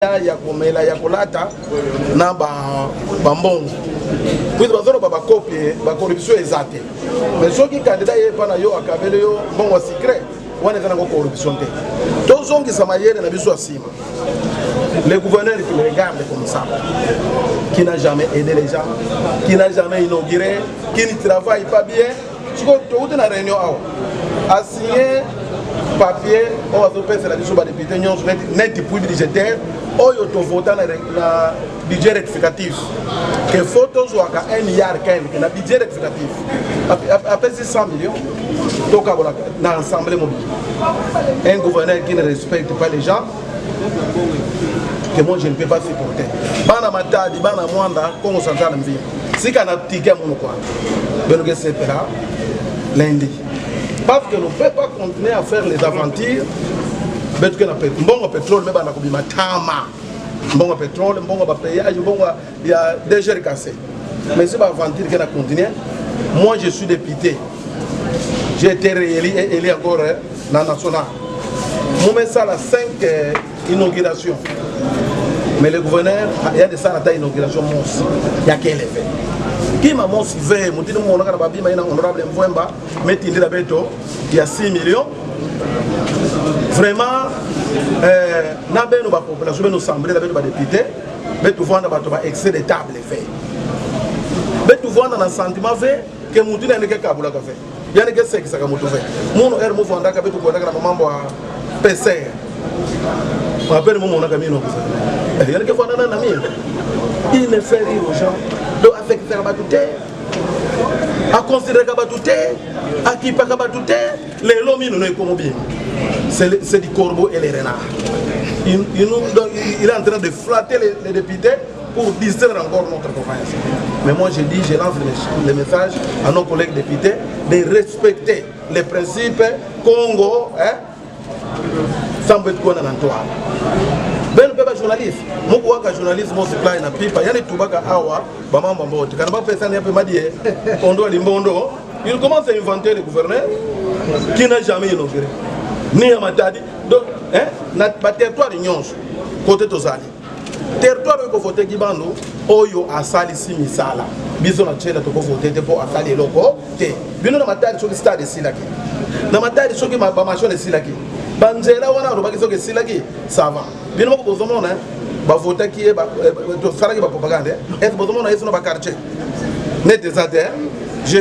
ya komela ya kolata na bambongo puis bazolo ba copie ba corruption ezate mais soki candidat ye pana yo akabele yo bongo secret wana kana ko corruption te to zongi samayele na biso asima le gouverneur qui le regarde comme ça qui n'a jamais aidé les gens qui n'a jamais inauguré qui ne travaille pas bien siko to uta na réunion a signé papier on va faire la biso ba député nyonso net pour budgétaire oyo to voter na budget rectificatif que photos ou à 1 milliard que na budget rectificatif après 100 millions donc dans l'assemblée mobile un gouverneur qui ne respecte pas les gens que moi je ne peux pas supporter bana matadi bana mwanda kongo central mvi sika na ticket mon quoi beno que c'est là lundi parce que nous ne pouvons pas continuer à faire les aventures mais que na pétrole mais bana kubima tama bon pétrole, bon péage, bon il y a des gers cassés. Mais c'est pas aventure qui a continué. Moi je suis député. J'ai été réélu et élu encore dans la nationale. Moi ça la 5 inaugurations. Mais le gouverneur, il y a des salles à inauguration monstre. Il y a quel effet? Qui m'a mon civé, mon dit mon honorable Mvouemba, mais il y a 6 millions. Vraiment, la population nous semble la député, mais tout voir dans excès de table fait. Mais tout voir dans un sentiment fait que mon n'a que Kaboula fait. Il y a que c'est que ça m'a fait. Mon air mouvement d'aka tout quoi d'aka maman PC. On appelle mon ami non. Il y a que voir dans un ami. Il ne fait rire aux gens. Donc avec faire batouté. À considérer Kabatouté, à qui pas Kabatouté, les lomis nous comme bien. C'est du corbeau et les renards. Il est en train de flatter les députés pour distraire encore notre confiance. Mais moi je dis, je lance le message à nos collègues députés de respecter les principes Congo, sans être qu'on en toi. Ben beba journaliste moko waka journaliste mo supply na pipa yani tubaka awa ba mambo mbote kana ba pesa ne pe madie ondo limbondo il commence à inventer le gouverneur qui n'a jamais inauguré ni à matadi donc na ba territoire nyonso côté tozali territoire ko voter kibando oyo asali simisala biso na chela to ko voter te po asali loko te bino na matadi so stade silaki na matadi so ki ba machine silaki banzela wana robaki so ke silaki ça va bien ko bozomona ba voter qui est ba to sala ki ba propagande est bozomona est no ba quartier net des adhérents